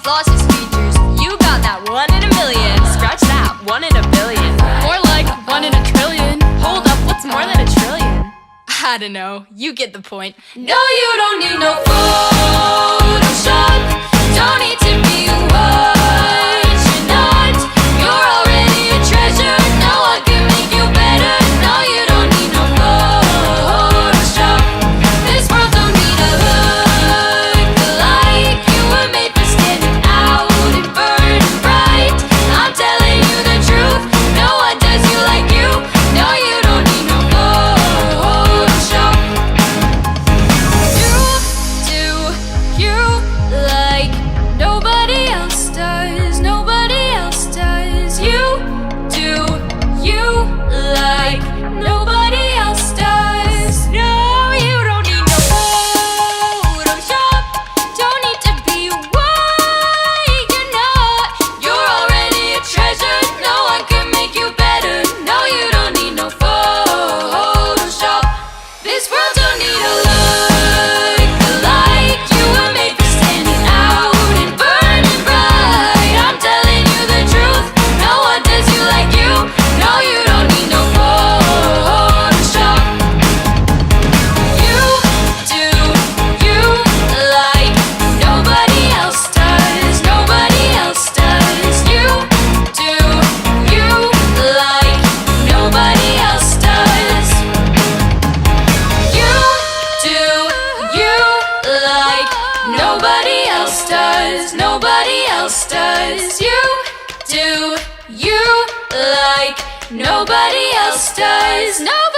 lost its features. You got that 1 in a million. Scratch that, 1 in a billion. More like 1 in a trillion. Hold up, what's more than a trillion? I don't know, you get the point. No, you don't need no Photoshop. Don't need to be what you're not. You're already a treasure. No one can make you better. No, you don't need no Photoshop. This world don't need a look alike. You were made for standing out and burning bright. I'm telling you the truth. No one does you like you. No, you don't need no Photoshop. You like nobody else does. Nobody else does. You do you like nobody else does. No, you don't need no Photoshop. Don't need to be what you're not. You're already a treasure. No one can make you better. No, you don't need no Photoshop. This world don't need a look alike. You were made for standing out and burning bright. I'm telling you the truth. No one does you like you. No, you don't need no Photoshop. You do you like nobody else does. Nobody else does. You do you like nobody else does. You do you like nobody else does. Nobody else does. You do you like nobody else does. Nobody